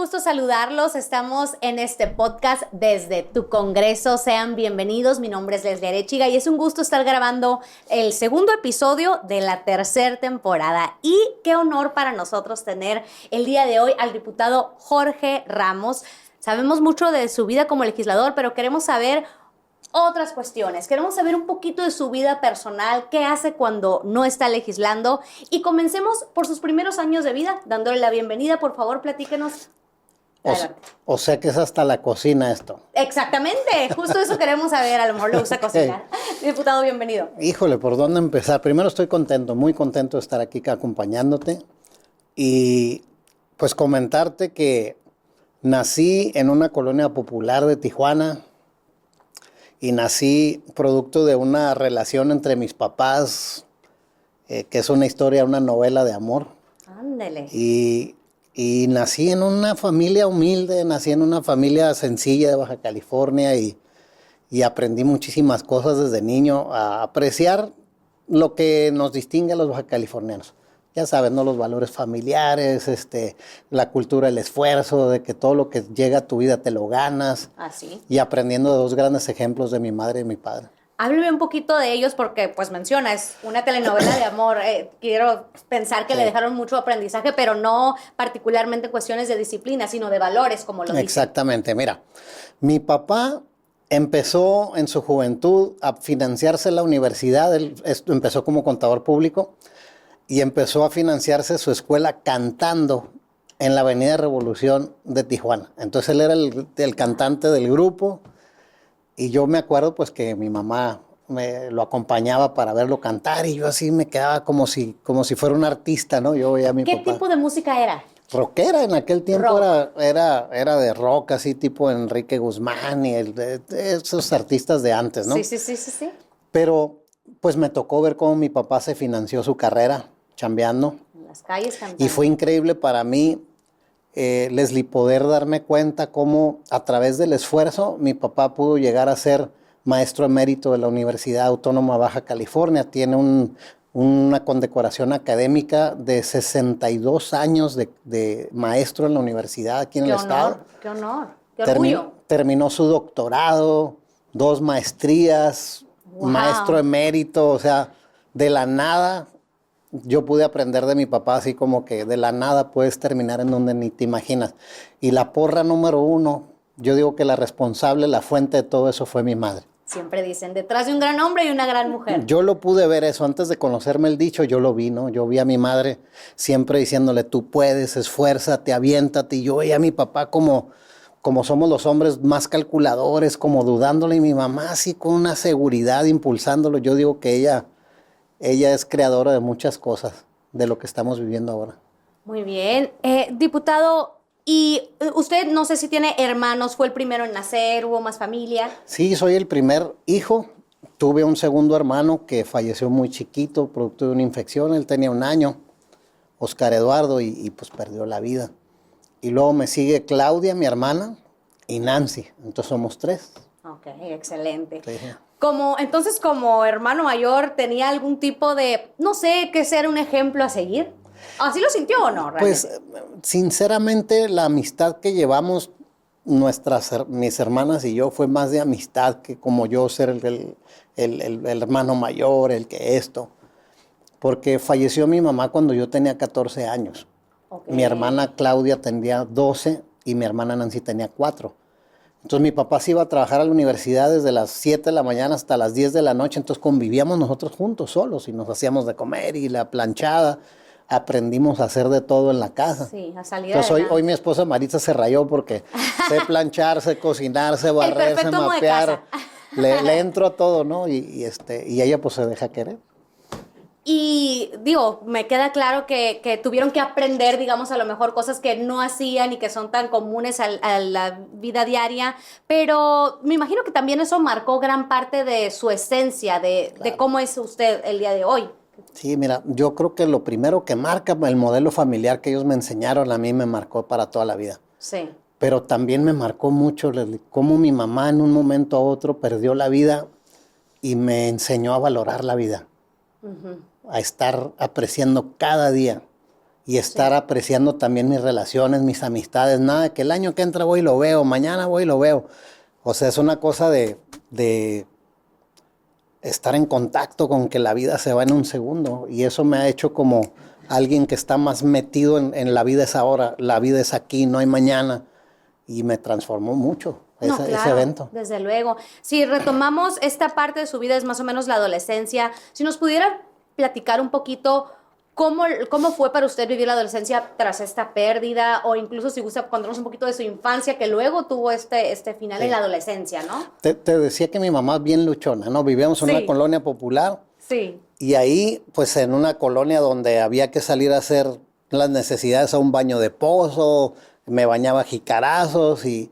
gusto saludarlos. Estamos en este podcast desde tu Congreso. Sean bienvenidos. Mi nombre es Leslie Arechiga y es un gusto estar grabando el segundo episodio de la tercera temporada. Y qué honor para nosotros tener el día de hoy al diputado Jorge Ramos. Sabemos mucho de su vida como legislador, pero queremos saber otras cuestiones. Queremos saber un poquito de su vida personal, qué hace cuando no está legislando. Y comencemos por sus primeros años de vida, dándole la bienvenida. Por favor, platíquenos. O sea que es hasta la cocina esto. Exactamente, justo eso queremos saber. A lo mejor le gusta cocinar. Diputado, bienvenido. Híjole, ¿por dónde empezar? Primero estoy contento, muy contento de estar aquí acompañándote. Y pues comentarte que nací en una colonia popular de Tijuana. Y nací producto de una relación entre mis papás, que es una historia, una novela de amor. Ándele. Y nací en una familia humilde, nací en una familia sencilla de Baja California y aprendí muchísimas cosas desde niño a apreciar lo que nos distingue a los bajacalifornianos. Ya sabes, ¿no? Los valores familiares, la cultura del esfuerzo, de que todo lo que llega a tu vida te lo ganas. Así. Y aprendiendo de dos grandes ejemplos de mi madre y mi padre. Hábleme un poquito de ellos porque, pues, menciona, es una telenovela de amor. Quiero pensar que le dejaron mucho aprendizaje, pero no particularmente cuestiones de disciplina, sino de valores, como lo dice. Exactamente. Mira, mi papá empezó en su juventud a financiarse la universidad. Él empezó como contador público. Y empezó a financiarse su escuela cantando en la Avenida Revolución de Tijuana. Entonces él era el cantante del grupo y yo me acuerdo pues que mi mamá lo acompañaba para verlo cantar y yo así me quedaba como si fuera un artista, ¿no? Yo veía a mi ¿Qué papá. tipo de música era? Rockera, en aquel tiempo Rock. era de rock, así tipo Enrique Guzmán y esos artistas de antes, ¿no? Sí. Pero pues me tocó ver cómo mi papá se financió su carrera chambeando. En las calles cantando. Y fue increíble para mí, Leslie, poder darme cuenta cómo a través del esfuerzo mi papá pudo llegar a ser maestro emérito de la Universidad Autónoma de Baja California. Tiene una condecoración académica de 62 años de maestro en la universidad aquí en el estado. ¡Qué honor! ¡Qué orgullo! Terminó su doctorado, 2 maestrías, Wow. Maestro emérito, o sea, de la nada. Yo pude aprender de mi papá así como que de la nada puedes terminar en donde ni te imaginas. Y la porra número 1, yo digo que la responsable, la fuente de todo eso fue mi madre. Siempre dicen, detrás de un gran hombre y una gran mujer. Yo lo pude ver eso, antes de conocerme el dicho, yo lo vi, ¿no? Yo vi a mi madre siempre diciéndole, tú puedes, esfuérzate, aviéntate. Y yo veía a mi papá como somos los hombres más calculadores, como dudándole, y mi mamá así con una seguridad, impulsándolo. Yo digo que ella es creadora de muchas cosas, de lo que estamos viviendo ahora. Muy bien. Diputado, y usted no sé si tiene hermanos, fue el primero en nacer, hubo más familia. Sí, soy el primer hijo. Tuve un segundo hermano que falleció muy chiquito, producto de una infección. Él tenía 1 año, Oscar Eduardo, y pues perdió la vida. Y luego me sigue Claudia, mi hermana, y Nancy. Entonces somos 3. Ok, excelente. Sí. Entonces, como hermano mayor, ¿tenía algún tipo de, no sé, que ser un ejemplo a seguir? ¿Así lo sintió o no, realmente? Pues, sinceramente, la amistad que llevamos mis hermanas y yo fue más de amistad que como yo ser el hermano mayor, el que esto. Porque falleció mi mamá cuando yo tenía 14 años. Okay. Mi hermana Claudia tenía 12 y mi hermana Nancy tenía 4. Entonces mi papá se iba a trabajar a la universidad desde las 7 de la mañana hasta las 10 de la noche, entonces convivíamos nosotros juntos, solos, y nos hacíamos de comer y la planchada. Aprendimos a hacer de todo en la casa. Sí, a salir Entonces hoy mi esposa Maritza se rayó porque sé planchar, sé cocinar, sé barrer, sé mapear. Le entro a todo, ¿no? Y ella pues se deja querer. Y digo, me queda claro que tuvieron que aprender, digamos, a lo mejor cosas que no hacían y que son tan comunes a la vida diaria, pero me imagino que también eso marcó gran parte de su esencia, de cómo es usted el día de hoy. Sí, mira, yo creo que lo primero que marca el modelo familiar que ellos me enseñaron, a mí me marcó para toda la vida. Sí. Pero también me marcó mucho cómo mi mamá en un momento a otro perdió la vida y me enseñó a valorar la vida. Uh-huh. A estar apreciando cada día y estar apreciando también mis relaciones, mis amistades. Nada de que el año que entra voy y lo veo, mañana voy y lo veo. O sea, es una cosa de estar en contacto con que la vida se va en un segundo. Y eso me ha hecho como alguien que está más metido en la vida es ahora, la vida es aquí, no hay mañana. Y me transformó mucho ese evento. Desde luego. Si retomamos esta parte de su vida, es más o menos la adolescencia. Si nos pudiera platicar un poquito cómo fue para usted vivir la adolescencia tras esta pérdida, o incluso si gusta contarnos un poquito de su infancia, que luego tuvo este final en la adolescencia, ¿no? Te decía que mi mamá es bien luchona, ¿no? Vivíamos en una colonia popular. Sí. Y ahí, pues en una colonia donde había que salir a hacer las necesidades a un baño de pozo, me bañaba jicarazos y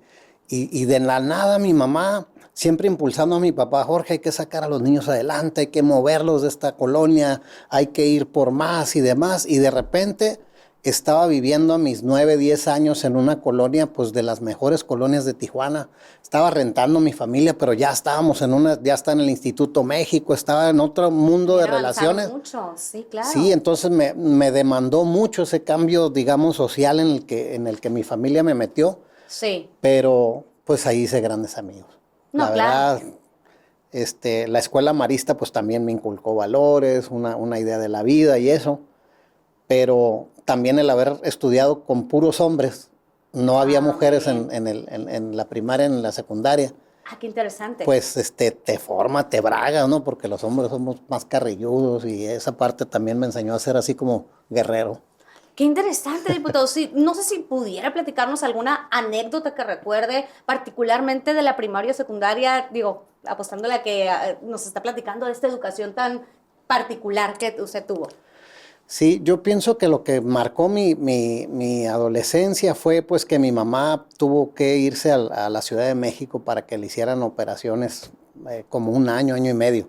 de la nada mi mamá, siempre impulsando a mi papá, Jorge, hay que sacar a los niños adelante, hay que moverlos de esta colonia, hay que ir por más y demás. Y de repente estaba viviendo a mis 9, 10 años en una colonia, pues de las mejores colonias de Tijuana. Estaba rentando mi familia, pero ya estábamos ya está en el Instituto México, estaba en otro mundo de relaciones. Mucho, sí, claro. Sí, entonces me demandó mucho ese cambio, digamos, social en el que mi familia me metió. Sí. Pero pues ahí hice grandes amigos. No, la claro. verdad, la escuela marista pues también me inculcó valores, una idea de la vida y eso. Pero también el haber estudiado con puros hombres, no había mujeres en la primaria, en la secundaria. Ah, qué interesante. Pues te forma, te braga, ¿no? Porque los hombres somos más carrilludos y esa parte también me enseñó a ser así como guerrero. Qué interesante, diputado. Sí, no sé si pudiera platicarnos alguna anécdota que recuerde, particularmente de la primaria o secundaria, digo, apostándole a que nos está platicando de esta educación tan particular que usted tuvo. Sí, yo pienso que lo que marcó mi adolescencia fue pues que mi mamá tuvo que irse a la Ciudad de México para que le hicieran operaciones como un año y medio.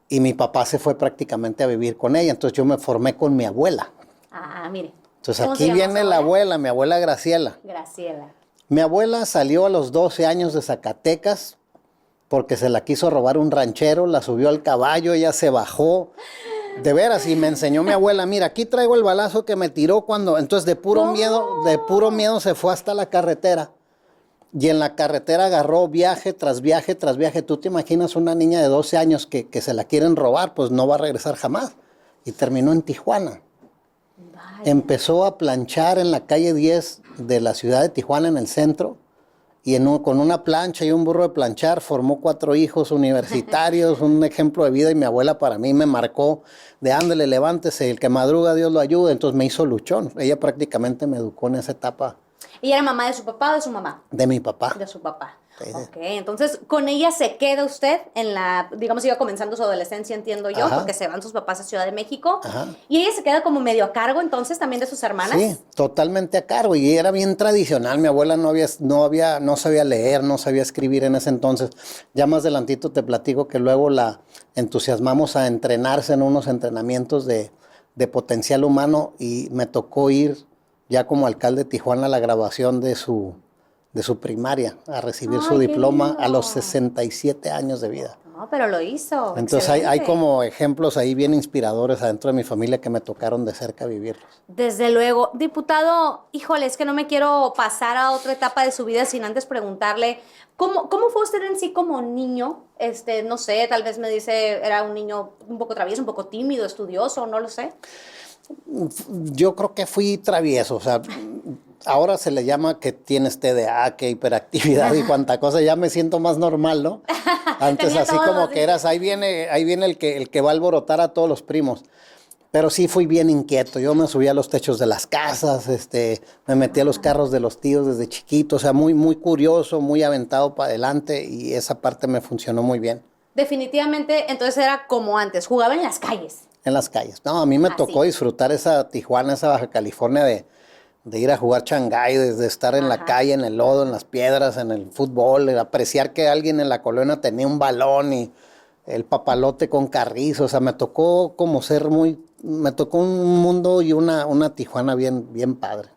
Y mi papá se fue prácticamente a vivir con ella, entonces yo me formé con mi abuela. Ah, mire. Entonces aquí viene la abuela, mi abuela Graciela. Graciela. Mi abuela salió a los 12 años de Zacatecas porque se la quiso robar un ranchero, la subió al caballo, ella se bajó. De veras, y me enseñó mi abuela, mira, aquí traigo el balazo que me tiró cuando, entonces de puro miedo se fue hasta la carretera. Y en la carretera agarró viaje tras viaje tras viaje. Tú te imaginas una niña de 12 años que se la quieren robar, pues no va a regresar jamás. Y terminó en Tijuana. Vaya. Empezó a planchar en la calle 10 de la ciudad de Tijuana, en el centro. Y con una plancha y un burro de planchar formó 4 hijos universitarios, un ejemplo de vida. Y mi abuela para mí me marcó de ándele, levántese, el que madruga Dios lo ayuda. Entonces me hizo luchón. Ella prácticamente me educó en esa etapa. ¿Ella era mamá de su papá o de su mamá? De mi papá. De su papá. Sí. Ok, entonces con ella se queda usted en la, digamos, iba comenzando su adolescencia, entiendo yo, porque se van sus papás a Ciudad de México. Y ella se queda como medio a cargo entonces también de sus hermanas. Sí, totalmente a cargo. Y era bien tradicional. Mi abuela no sabía leer, no sabía escribir en ese entonces. Ya más adelantito te platico que luego la entusiasmamos a entrenarse en unos entrenamientos de potencial humano y me tocó ir ya como alcalde de Tijuana a la graduación de su primaria, a recibir su diploma a los 67 años de vida. No, pero lo hizo. Entonces hay como ejemplos ahí bien inspiradores adentro de mi familia que me tocaron de cerca vivirlos. Desde luego. Diputado, híjole, es que no me quiero pasar a otra etapa de su vida sin antes preguntarle, ¿cómo fue usted en sí como niño? No sé, tal vez me dice, era un niño un poco travieso, un poco tímido, estudioso, no lo sé. Yo creo que fui travieso, o sea, ahora se le llama que tienes TDA, que hiperactividad y cuanta cosa, ya me siento más normal, ¿no? Antes así como que eras, ahí viene el que va a alborotar a todos los primos. Pero sí fui bien inquieto, yo me subía a los techos de las casas, me metía a los carros de los tíos desde chiquito, o sea, muy, muy curioso, muy aventado para adelante y esa parte me funcionó muy bien. Definitivamente, entonces era como antes, jugaba en las calles. En las calles. No, a mí me tocó disfrutar esa Tijuana, esa Baja California de ir a jugar Shanghái, de estar en la calle, en el lodo, en las piedras, en el fútbol, de apreciar que alguien en la colonia tenía un balón y el papalote con carrizo. O sea, me tocó me tocó un mundo y una Tijuana bien, bien padre.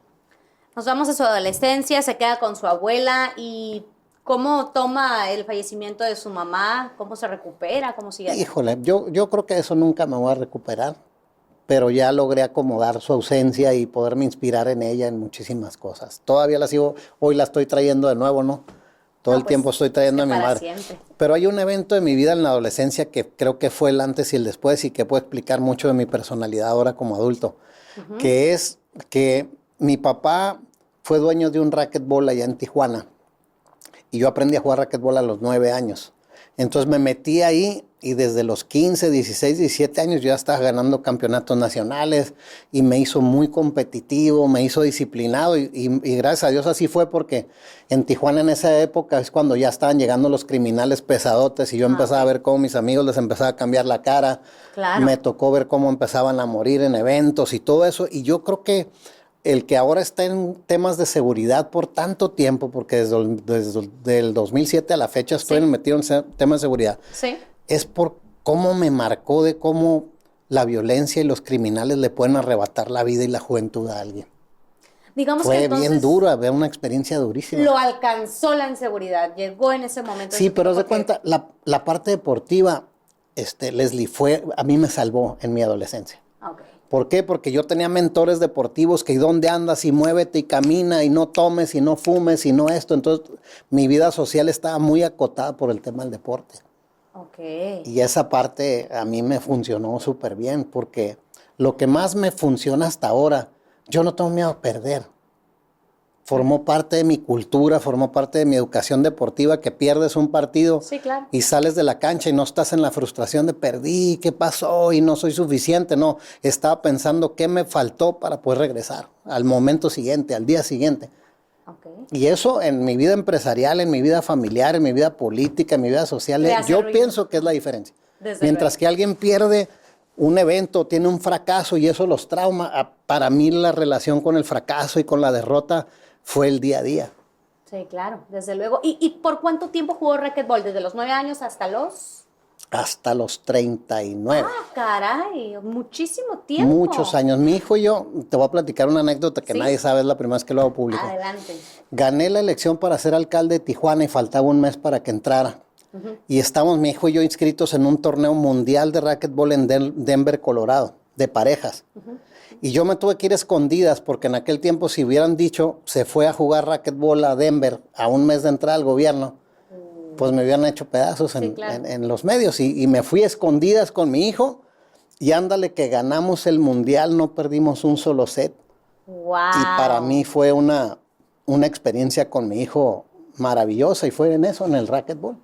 Nos vamos a su adolescencia, se queda con su abuela y ¿cómo toma el fallecimiento de su mamá? ¿Cómo se recupera? ¿Cómo sigue? Híjole, yo creo que eso nunca me voy a recuperar. pero ya logré acomodar su ausencia y poderme inspirar en ella en muchísimas cosas. Todavía la sigo, hoy la estoy trayendo de nuevo, ¿no? Todo el tiempo estoy trayendo a mi madre. Siempre. Pero hay un evento de mi vida en la adolescencia que creo que fue el antes y el después y que puede explicar mucho de mi personalidad ahora como adulto, que es que mi papá fue dueño de un racquetball allá en Tijuana y yo aprendí a jugar racquetball a los 9 años. Entonces me metí ahí y desde los 15, 16, 17 años yo ya estaba ganando campeonatos nacionales y me hizo muy competitivo, me hizo disciplinado y gracias a Dios así fue porque en Tijuana en esa época es cuando ya estaban llegando los criminales pesadotes y yo empezaba a ver cómo mis amigos les empezaba a cambiar la cara. Claro. Me tocó ver cómo empezaban a morir en eventos y todo eso y yo creo que el que ahora está en temas de seguridad por tanto tiempo, porque desde el 2007 a la fecha estoy metido en temas de seguridad, es por cómo me marcó de cómo la violencia y los criminales le pueden arrebatar la vida y la juventud a alguien. Digamos Fue que entonces bien duro, había una experiencia durísima. Lo alcanzó la inseguridad, llegó en ese momento. Sí, pero haz de cuenta, la parte deportiva, Leslie, a mí me salvó en mi adolescencia. Okay. ¿Por qué? Porque yo tenía mentores deportivos que ¿dónde andas? Y muévete y camina y no tomes y no fumes y no esto. Entonces mi vida social estaba muy acotada por el tema del deporte. Okay. Y esa parte a mí me funcionó súper bien porque lo que más me funciona hasta ahora, yo no tengo miedo a perder. Formó parte de mi cultura, formó parte de mi educación deportiva, que pierdes un partido y sales de la cancha y no estás en la frustración de perdí, ¿qué pasó? Y no soy suficiente. No, estaba pensando qué me faltó para poder regresar al momento siguiente, al día siguiente. Okay. Y eso en mi vida empresarial, en mi vida familiar, en mi vida política, en mi vida social, yo pienso que es la diferencia. Mientras que alguien pierde un evento, tiene un fracaso y eso los trauma, para mí la relación con el fracaso y con la derrota fue el día a día. Sí, claro, desde luego. ¿Y por cuánto tiempo jugó racquetball? ¿Desde los 9 años hasta los...? Hasta los 39. Ah, caray, muchísimo tiempo. Muchos años. Mi hijo y yo, te voy a platicar una anécdota que nadie sabe, es la primera vez que lo hago público. Adelante. Gané la elección para ser alcalde de Tijuana y faltaba un mes para que entrara. Y estábamos mi hijo y yo inscritos en un torneo mundial de racquetball en Denver, Colorado, de parejas. Y yo me tuve que ir a escondidas porque en aquel tiempo si hubieran dicho se fue a jugar racquetball a Denver a un mes de entrar al gobierno, pues me hubieran hecho pedazos en los medios. Y me fui a escondidas con mi hijo y ándale que ganamos el mundial, no perdimos un solo set. Wow. Y para mí fue una experiencia con mi hijo maravillosa y fue en eso, en el racquetball.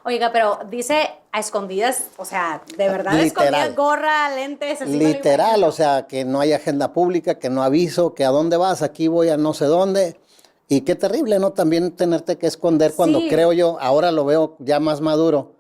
Oiga, pero dice a escondidas, o sea, de verdad literal. Escondidas, gorra, lentes, así. Literal, o sea, que no hay agenda pública, que no aviso, que a dónde vas, aquí voy a no sé dónde. Y qué terrible, ¿no? También tenerte que esconder cuando creo yo, ahora lo veo ya más maduro,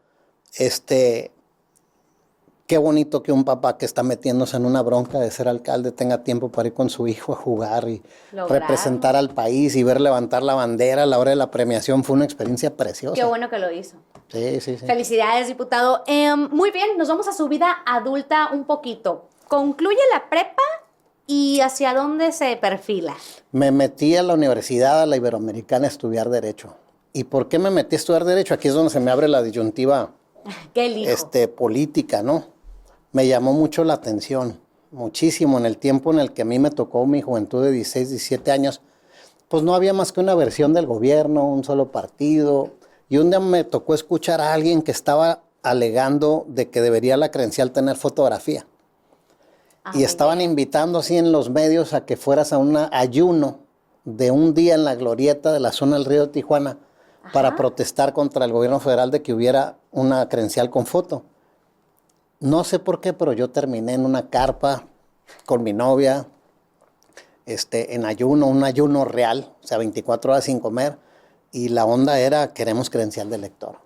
qué bonito que un papá que está metiéndose en una bronca de ser alcalde tenga tiempo para ir con su hijo a jugar y representar al país y ver levantar la bandera a la hora de la premiación. Fue una experiencia preciosa. Qué bueno que lo hizo. Sí. Felicidades, diputado. Muy bien, nos vamos a su vida adulta un poquito. ¿Concluye la prepa y hacia dónde se perfila? Me metí a la universidad, a la Iberoamericana, a estudiar Derecho. ¿Y por qué me metí a estudiar Derecho? Aquí es donde se me abre la disyuntiva política, ¿no? Me llamó mucho la atención, muchísimo, en el tiempo en el que a mí me tocó mi juventud de 16, 17 años, pues no había más que una versión del gobierno, un solo partido, y un día me tocó escuchar a alguien que estaba alegando de que debería la credencial tener fotografía. Y estaban invitando así en los medios a que fueras a un ayuno de un día en la glorieta de la zona del río de Tijuana para protestar contra el gobierno federal de que hubiera una credencial con foto. No sé por qué, pero yo terminé en una carpa con mi novia, en ayuno, un ayuno real, o sea, 24 horas sin comer, y la onda era, queremos credencial de elector.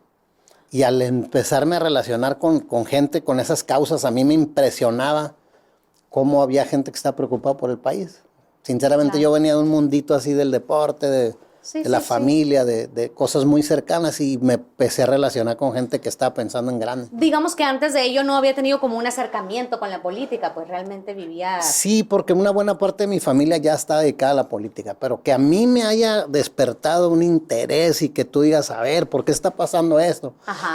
Y al empezarme a relacionar con gente, con esas causas, a mí me impresionaba cómo había gente que estaba preocupada por el país. Sinceramente, yo venía de un mundito así del deporte, de la familia, de cosas muy cercanas y me empecé a relacionar con gente que estaba pensando en grande. Digamos que antes de ello no había tenido como un acercamiento con la política, pues realmente vivía... Sí, porque una buena parte de mi familia ya está dedicada a la política, pero que a mí me haya despertado un interés y que tú digas, a ver, ¿por qué está pasando esto?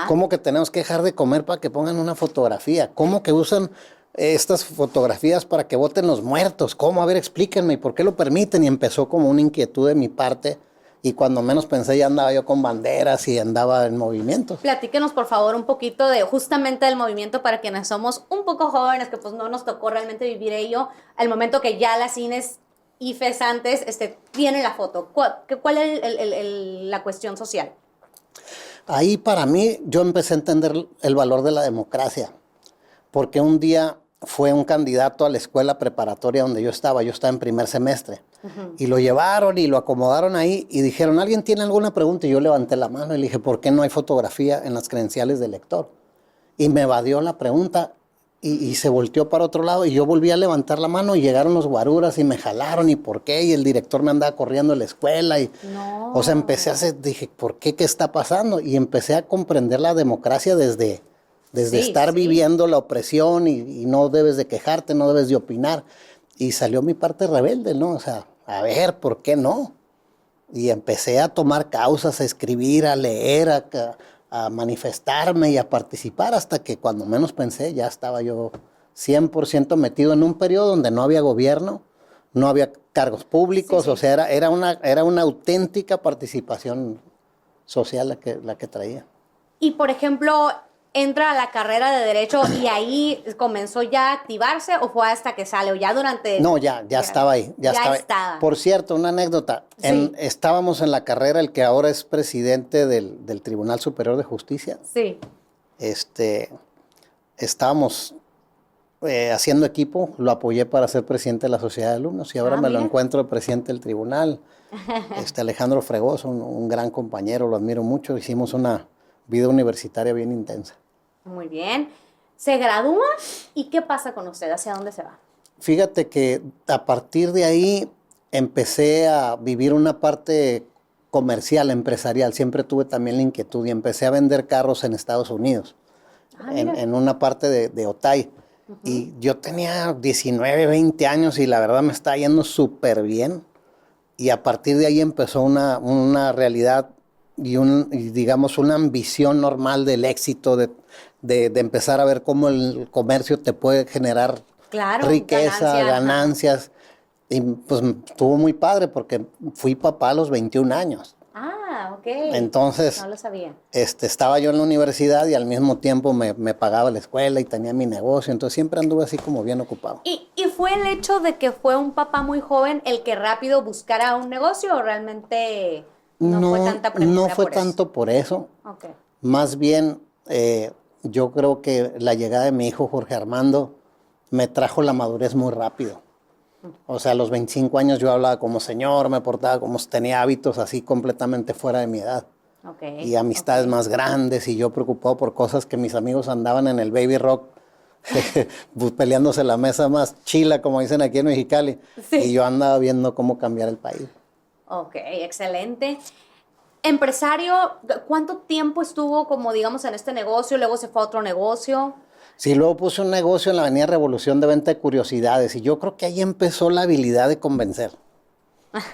¿Cómo que tenemos que dejar de comer para que pongan una fotografía? ¿Cómo que usan estas fotografías para que voten los muertos. ¿Cómo? A ver, explíquenme, ¿y por qué lo permiten? Y empezó como una inquietud de mi parte. Y cuando menos pensé ya andaba yo con banderas y andaba en movimientos. Platíquenos, por favor, un poquito de justamente del movimiento para quienes somos un poco jóvenes, que pues no nos tocó realmente vivir ello, al momento que ya las cines IFES antes tienen la foto. ¿Cuál es la cuestión social? Ahí para mí yo empecé a entender el valor de la democracia, porque un día fue un candidato a la escuela preparatoria donde yo estaba en primer semestre, y lo llevaron y lo acomodaron ahí y dijeron, ¿alguien tiene alguna pregunta? Y yo levanté la mano y le dije, ¿por qué no hay fotografía en las credenciales del lector? Y me evadió la pregunta y se volteó para otro lado y yo volví a levantar la mano y llegaron los guaruras y me jalaron y ¿por qué? Y el director me andaba corriendo a la escuela y, no. O sea, dije, ¿por qué? ¿Qué está pasando? Y empecé a comprender la democracia desde estar viviendo la opresión y no debes de quejarte, no debes de opinar. Y salió mi parte rebelde, ¿no? O sea, a ver, ¿por qué no? Y empecé a tomar causas, a escribir, a leer, a manifestarme y a participar hasta que cuando menos pensé ya estaba yo 100% metido en un periodo donde no había gobierno, no había cargos públicos, o sea, era una auténtica participación social la que traía. Y, por ejemplo, entra a la carrera de Derecho y ahí comenzó ya a activarse, ¿o fue hasta que sale? ¿O ya durante...? No, ya estaba ahí. Ya estaba. Por cierto, una anécdota. Sí. Estábamos en la carrera, el que ahora es presidente del Tribunal Superior de Justicia. Sí. Estábamos haciendo equipo, lo apoyé para ser presidente de la Sociedad de Alumnos y ahora me lo encuentro presidente del tribunal. Alejandro Fregoso, un gran compañero, lo admiro mucho. Hicimos una vida universitaria bien intensa. Muy bien. ¿Se gradúa? ¿Y qué pasa con usted? ¿Hacia dónde se va? Fíjate que a partir de ahí empecé a vivir una parte comercial, empresarial. Siempre tuve también la inquietud y empecé a vender carros en Estados Unidos, en una parte de Otay. Y yo tenía 19, 20 años y la verdad me estaba yendo súper bien. Y a partir de ahí empezó una realidad y digamos una ambición normal del éxito, de empezar a ver cómo el comercio te puede generar riqueza, ganancias. Y pues estuvo muy padre porque fui papá a los 21 años. Ah, ok. Entonces, no lo sabía. Estaba yo en la universidad y al mismo tiempo me pagaba la escuela y tenía mi negocio. Entonces siempre anduve así como bien ocupado. ¿Y fue el hecho de que fue un papá muy joven el que rápido buscara un negocio o realmente no fue tanta premura? No fue tanto por eso. Okay. Más bien, yo creo que la llegada de mi hijo Jorge Armando me trajo la madurez muy rápido. O sea, a los 25 años yo hablaba como señor, me portaba como tenía hábitos así completamente fuera de mi edad. Okay. Y amistades más grandes y yo preocupado por cosas que mis amigos andaban en el baby rock peleándose la mesa más chila, como dicen aquí en Mexicali. Sí. Y yo andaba viendo cómo cambiar el país. Ok, excelente. Empresario, ¿cuánto tiempo estuvo como digamos en este negocio? Luego se fue a otro negocio. Sí, luego puse un negocio en la Avenida Revolución de venta de curiosidades y yo creo que ahí empezó la habilidad de convencer.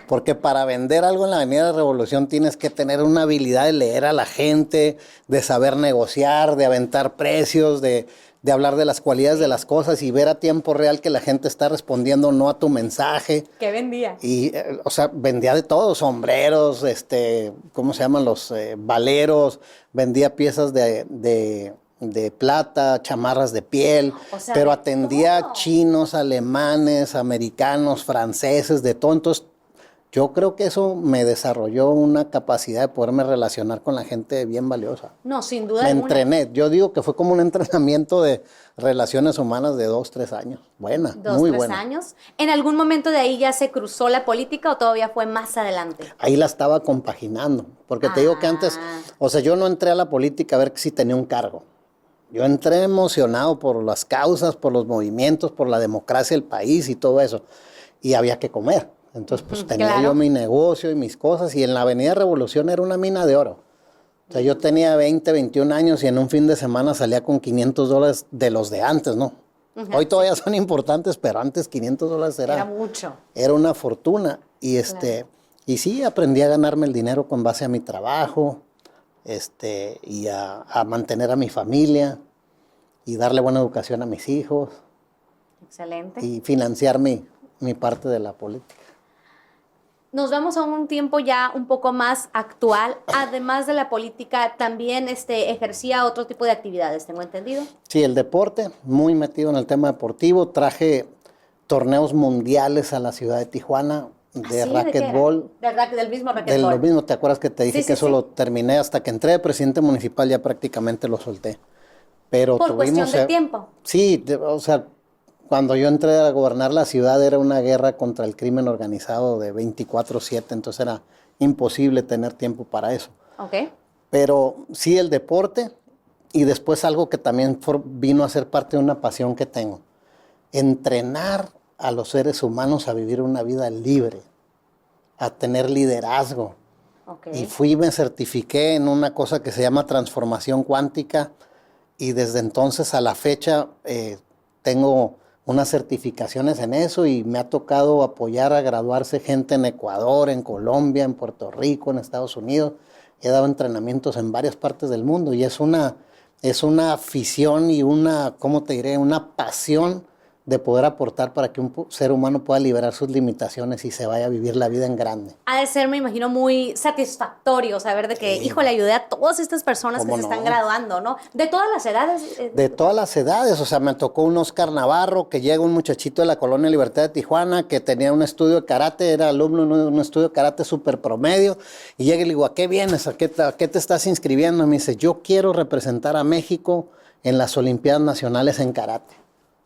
Porque para vender algo en la Avenida Revolución tienes que tener una habilidad de leer a la gente, de saber negociar, de aventar precios, de hablar de las cualidades de las cosas y ver a tiempo real que la gente está respondiendo no a tu mensaje. ¿Qué vendía? Y, o sea, vendía de todo, sombreros, ¿cómo se llaman? Los valeros, vendía piezas de plata, chamarras de piel, o sea, pero atendía a chinos, alemanes, americanos, franceses, de todo. Entonces, yo creo que eso me desarrolló una capacidad de poderme relacionar con la gente bien valiosa. No, sin duda me alguna. entrené. Yo digo que fue como un entrenamiento de relaciones humanas de 2, 3 años. Buena, muy buena. 2, 3 años. ¿En algún momento de ahí ya se cruzó la política o todavía fue más adelante? Ahí la estaba compaginando, porque te digo que antes, o sea, yo no entré a la política a ver si tenía un cargo. Yo entré emocionado por las causas, por los movimientos, por la democracia del país y todo eso. Y había que comer. Entonces, pues tenía yo mi negocio y mis cosas. Y en la Avenida Revolución era una mina de oro. O sea, yo tenía 20, 21 años y en un fin de semana salía con $500 de los de antes, ¿no? Hoy todavía son importantes, pero antes $500 era mucho. Era una fortuna. Y, y sí, aprendí a ganarme el dinero con base a mi trabajo. Y a mantener a mi familia y darle buena educación a mis hijos. Excelente. y financiar mi parte de la política. Nos vamos a un tiempo ya un poco más actual. Además de la política, también ejercía otro tipo de actividades, ¿tengo entendido? Sí, el deporte, muy metido en el tema deportivo. Traje torneos mundiales a la ciudad de Tijuana de Sí, racquetball. Del mismo De racquetball. lo mismo, ¿te acuerdas que te dije Sí, que sí, eso sí. lo terminé hasta que entré de presidente municipal? Ya prácticamente lo solté. Pero Por cuestión de tiempo. Sí, o sea, cuando yo entré a gobernar la ciudad era una guerra contra el crimen organizado de 24/7, entonces era imposible tener tiempo para eso. Ok. Pero sí el deporte y después algo que también vino a ser parte de una pasión que tengo. Entrenar a los seres humanos a vivir una vida libre, a tener liderazgo. Ok. Y me certifiqué en una cosa que se llama transformación cuántica y desde entonces a la fecha tengo unas certificaciones en eso y me ha tocado apoyar a graduarse gente en Ecuador, en Colombia, en Puerto Rico, en Estados Unidos. He dado entrenamientos en varias partes del mundo y es una afición y ¿cómo te diré? Una pasión de poder aportar para que un ser humano pueda liberar sus limitaciones y se vaya a vivir la vida en grande. Ha de ser, me imagino, muy satisfactorio saber de que, Sí. híjole, ayudé a todas estas personas que ¿Cómo se están no? graduando, ¿no? De todas las edades. De todas las edades, o sea, me tocó un Oscar Navarro, que llega un muchachito de la Colonia Libertad de Tijuana, que tenía un estudio de karate, era alumno de un estudio de karate súper promedio, y llega y le digo, ¿a qué vienes? ¿A qué te estás inscribiendo? Y me dice, yo quiero representar a México en las Olimpiadas Nacionales en karate.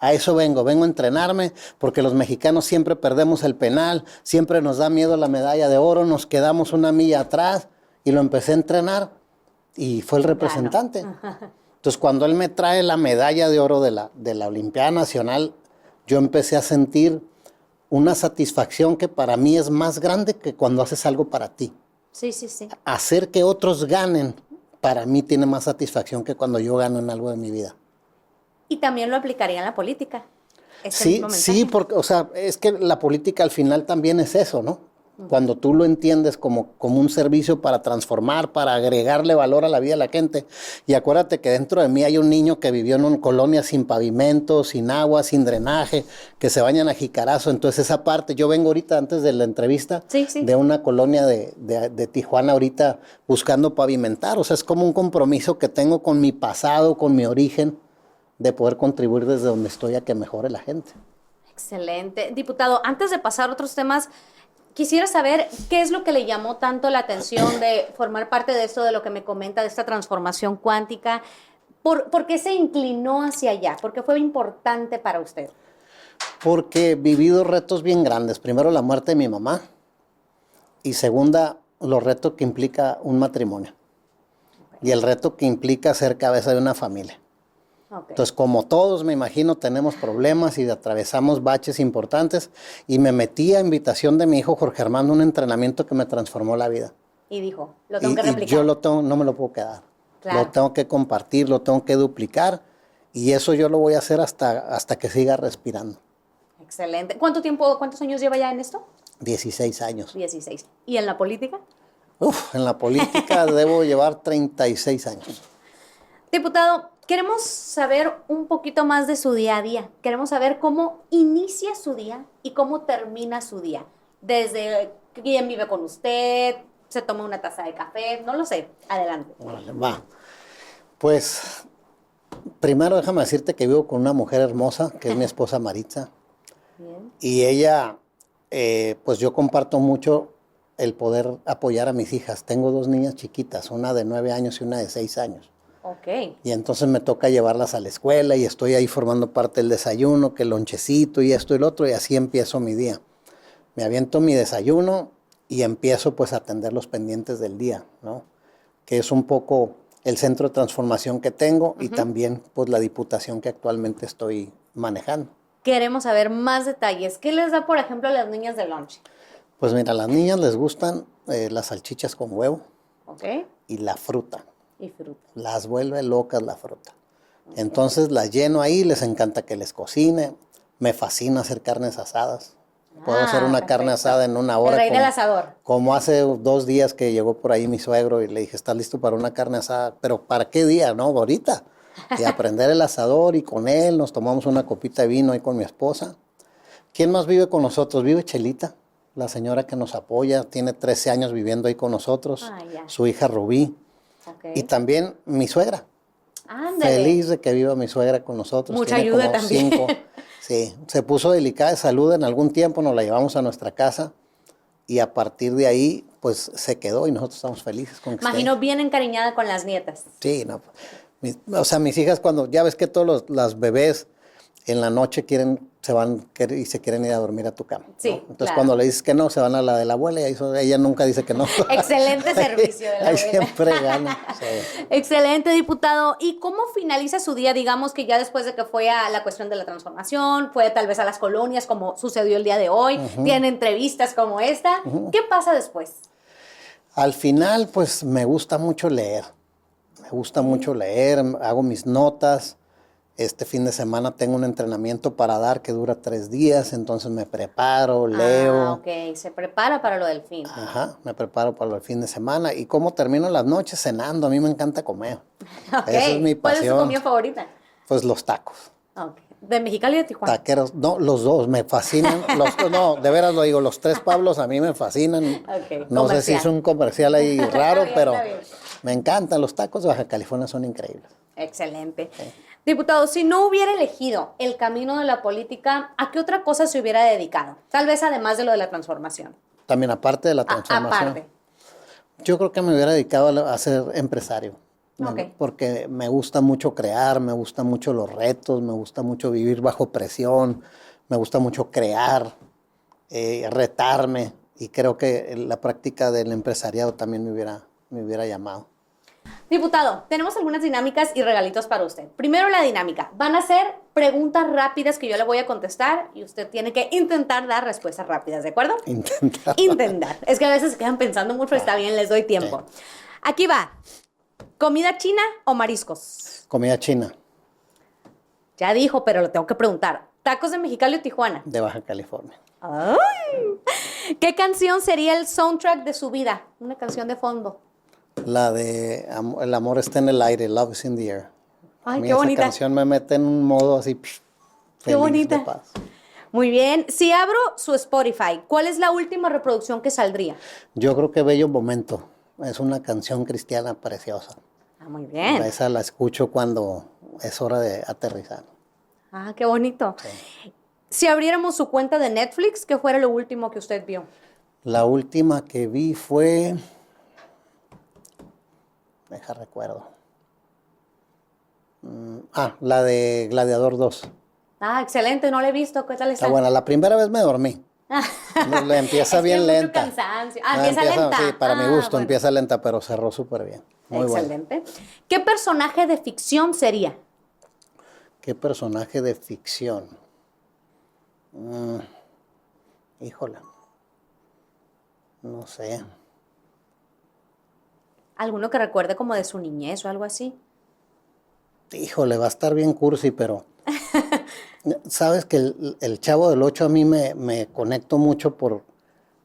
A eso vengo a entrenarme, porque los mexicanos siempre perdemos el penal, siempre nos da miedo la medalla de oro, nos quedamos una milla atrás, y lo empecé a entrenar, y fue el representante. Entonces, cuando él me trae la medalla de oro de la Olimpiada Nacional, yo empecé a sentir una satisfacción que para mí es más grande que cuando haces algo para ti. Sí, sí, sí. Hacer que otros ganen, para mí tiene más satisfacción que cuando yo gano en algo de mi vida. Y también lo aplicaría en la política. Sí, sí, porque, o sea, es que la política al final también es eso, ¿no? Cuando tú lo entiendes como un servicio para transformar, para agregarle valor a la vida de la gente. Y acuérdate que dentro de mí hay un niño que vivió en una colonia sin pavimento, sin agua, sin drenaje, que se bañan a jicarazo. Entonces esa parte, yo vengo ahorita antes de la entrevista de una colonia de Tijuana ahorita buscando pavimentar. O sea, es como un compromiso que tengo con mi pasado, con mi origen, de poder contribuir desde donde estoy a que mejore la gente. Excelente. Diputado, antes de pasar a otros temas, quisiera saber qué es lo que le llamó tanto la atención de formar parte de esto, de lo que me comenta, de esta transformación cuántica. ¿Por qué se inclinó hacia allá? ¿Por qué fue importante para usted? Porque he vivido retos bien grandes. Primero, la muerte de mi mamá. Y segunda, los retos que implica un matrimonio. Y el reto que implica ser cabeza de una familia. Entonces, como todos, me imagino, tenemos problemas y atravesamos baches importantes. Y me metí a invitación de mi hijo Jorge Armando un entrenamiento que me transformó la vida. Y dijo, lo tengo que replicar. Y yo no me lo puedo quedar. Claro. Lo tengo que compartir, lo tengo que duplicar. Y eso yo lo voy a hacer hasta que siga respirando. Excelente. ¿Cuántos años lleva ya en esto? 16 años. 16. ¿Y en la política? En la política debo llevar 36 años. Diputado, queremos saber un poquito más de su día a día. Queremos saber cómo inicia su día y cómo termina su día. Desde quién vive con usted, se toma una taza de café, no lo sé. Adelante. Vale, va. Pues, primero déjame decirte que vivo con una mujer hermosa, que es mi esposa Maritza. Bien. Y ella, pues yo comparto mucho el poder apoyar a mis hijas. Tengo 2 niñas chiquitas, una de 9 años y una de 6 años. Ok. Y entonces me toca llevarlas a la escuela y estoy ahí formando parte del desayuno, que el lonchecito y esto y lo otro, y así empiezo mi día. Me aviento mi desayuno y empiezo pues a atender los pendientes del día, ¿no? Que es un poco el centro de transformación que tengo y también pues la diputación que actualmente estoy manejando. Queremos saber más detalles. ¿Qué les da, por ejemplo, a las niñas de lunch? Pues mira, a las niñas les gustan las salchichas con huevo y la fruta. Y fruta. Las vuelve locas la fruta. Entonces las lleno ahí, les encanta que les cocine. Me fascina hacer carnes asadas. Puedo hacer una carne asada en una hora. El rey del asador. Como hace 2 días que llegó por ahí mi suegro y le dije, ¿estás listo para una carne asada? ¿Pero para qué día? No, ahorita. y a prender el asador y con él nos tomamos una copita de vino ahí con mi esposa. ¿Quién más vive con nosotros? Vive Chelita, la señora que nos apoya, tiene 13 años viviendo ahí con nosotros, su hija Rubí, y también mi suegra. Ándale. Feliz de que viva mi suegra con nosotros. Mucha tiene ayuda como también. 5. Sí, se puso delicada de salud en algún tiempo, nos la llevamos a nuestra casa y a partir de ahí pues se quedó y nosotros estamos felices con que Imagino esté. bien encariñada con las nietas. Sí, no. O sea, mis hijas cuando, ya ves que todos las bebés en la noche se van y se quieren ir a dormir a tu cama, ¿no? Sí, Entonces claro. cuando le dices que no, se van a la de la abuela y ella nunca dice que no. Excelente servicio de la Ahí abuela. siempre gana. Sí. Excelente, diputado. ¿Y cómo finaliza su día? Digamos que ya después de que fue a la cuestión de la transformación, fue tal vez a las colonias como sucedió el día de hoy, tiene entrevistas como esta. ¿Qué pasa después? Al final, pues me gusta mucho leer. Me gusta mucho leer, hago mis notas. Este fin de semana tengo un entrenamiento para dar que dura 3 días, entonces me preparo, leo. Ok, se prepara para lo del fin. Ajá, me preparo para el fin de semana. ¿Y cómo termino las noches? Cenando. A mí me encanta comer. Ok, Esa es mi ¿cuál es su pasión. comida favorita? Pues los tacos. Ok, ¿de Mexicali o de Tijuana? Taqueros, no, los dos me fascinan. No, de veras lo digo, los 3 Pablos a mí me fascinan. Ok, No sé si comercial. es un comercial ahí raro, Está bien, pero está bien. me encantan. Los tacos de Baja California son increíbles. Excelente. Diputado, si no hubiera elegido el camino de la política, ¿a qué otra cosa se hubiera dedicado? Tal vez además de lo de la transformación. También aparte de la transformación. Aparte. Yo creo que me hubiera dedicado a ser empresario. Ok. Porque me gusta mucho crear, me gustan mucho los retos, me gusta mucho vivir bajo presión, me gusta mucho crear, retarme. Y creo que la práctica del empresariado también me hubiera llamado. Diputado, tenemos algunas dinámicas y regalitos para usted. Primero la dinámica. Van a ser preguntas rápidas que yo le voy a contestar y usted tiene que intentar dar respuestas rápidas, ¿de acuerdo? Intentar. Intentar. Es que a veces se quedan pensando mucho, está bien, les doy tiempo. Aquí va. ¿Comida china o mariscos? Comida china, Ya dijo, pero lo tengo que preguntar. ¿Tacos de Mexicali o Tijuana? de Baja California. ¡Ay! ¿Qué canción sería el soundtrack de su vida? Una canción de fondo. La de El amor está en el aire, Love is in the air. Ay, A mí qué esa bonita. canción me mete en un modo así, Qué feliz bonita. de paz. Muy bien. Si abro su Spotify, ¿cuál es la última reproducción que saldría? Yo creo que Bello Momento es una canción cristiana preciosa. Ah, muy bien. Esa la escucho cuando es hora de aterrizar. Ah, qué bonito. Si abriéramos su cuenta de Netflix, ¿qué fuera lo último que usted vio? La última que vi fue... recuerdo. La de Gladiador 2. Ah, excelente, no la he visto. ¿Qué tal está? Está buena. La primera vez me dormí. Le empieza Es que bien hay mucho lenta. cansancio. Empieza lenta. Sí, para mi gusto, Bueno. empieza lenta, pero cerró súper bien. Muy buena. Excelente. ¿Qué personaje de ficción sería? ¿Qué personaje de ficción? Híjole. No sé. ¿Alguno que recuerde como de su niñez o algo así? Híjole, va a estar bien cursi, pero... Sabes que el Chavo del Ocho a mí me conecto mucho por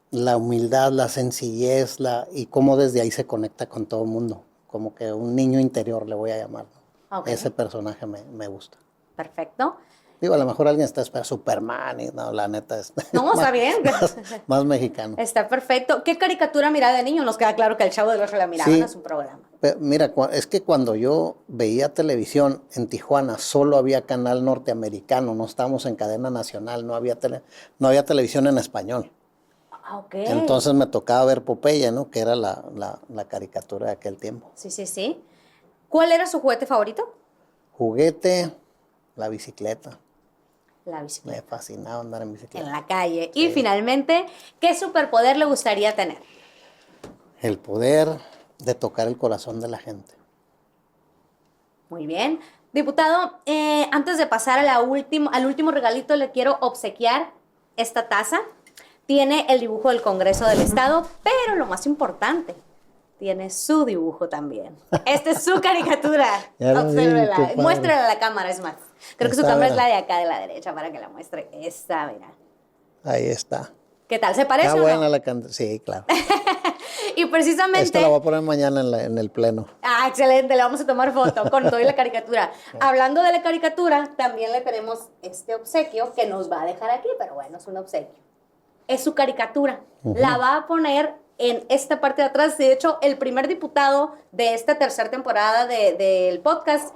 la humildad, la sencillez, y cómo desde ahí se conecta con todo el mundo. Como que un niño interior le voy a llamar. Ok. Ese personaje me gusta. Perfecto. Digo, a lo mejor alguien está esperando Superman y no, la neta es No, está bien. más mexicano. Está perfecto. ¿Qué caricatura miraba de niño? Nos queda claro que el Chavo del Ocho la miraba, Sí. no es un programa. Mira, es que cuando yo veía televisión en Tijuana, solo había canal norteamericano, no estábamos en cadena nacional, no había televisión en español. Ah, ok. Entonces me tocaba ver Popeye, ¿no? Que era la caricatura de aquel tiempo. Sí, sí, sí. ¿Cuál era su juguete favorito? Juguete, la bicicleta. La bicicleta. Me fascinaba andar en bicicleta. En la calle. Y finalmente, ¿qué superpoder le gustaría tener? El poder de tocar el corazón de la gente. Muy bien. Diputado, antes de pasar al último regalito, le quiero obsequiar esta taza. Tiene el dibujo del Congreso del Estado, pero lo más importante, tiene su dibujo también. Esta es su caricatura. Ya lo vi, Obsérvela. qué padre. Muéstrala a la cámara, es más. Creo que su Está, cámara es mira. la de acá, de la derecha, para que la muestre. Esta, mira. Ahí está. ¿Qué tal? ¿Se parece Está o no? buena la canción. Sí, claro. Y precisamente... Esta la voy a poner mañana en el pleno. Ah, excelente, le vamos a tomar foto con todo y la caricatura. Hablando de la caricatura, también le tenemos este obsequio que nos va a dejar aquí, pero bueno, es un obsequio. Es su caricatura. La va a poner en esta parte de atrás. De hecho, el primer diputado de esta tercera temporada del podcast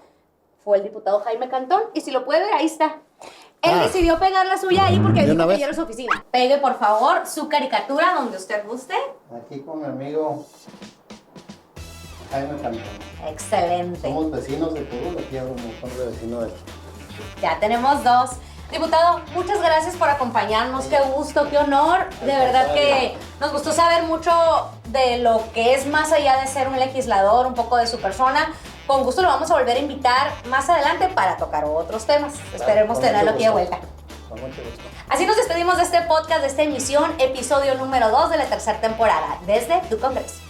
fue el diputado Jaime Cantón. Y si lo puede ver, ahí está. Él decidió pegar la suya ahí porque dijo que ya era su oficina. Pegue, por favor, su caricatura donde usted guste. Aquí con mi amigo Jaime Cantón. Excelente. Somos vecinos de Curul, aquí hago un montón de vecinos de... Ya tenemos dos. Diputado, muchas gracias por acompañarnos. Qué gusto, qué honor. De verdad que nos gustó saber mucho de lo que es más allá de ser un legislador, un poco de su persona. Con gusto lo vamos a volver a invitar más adelante para tocar otros temas. Esperemos tenerlo aquí de vuelta. Así nos despedimos de este podcast, de esta emisión, episodio número 2 de la tercera temporada, desde Tu Congreso.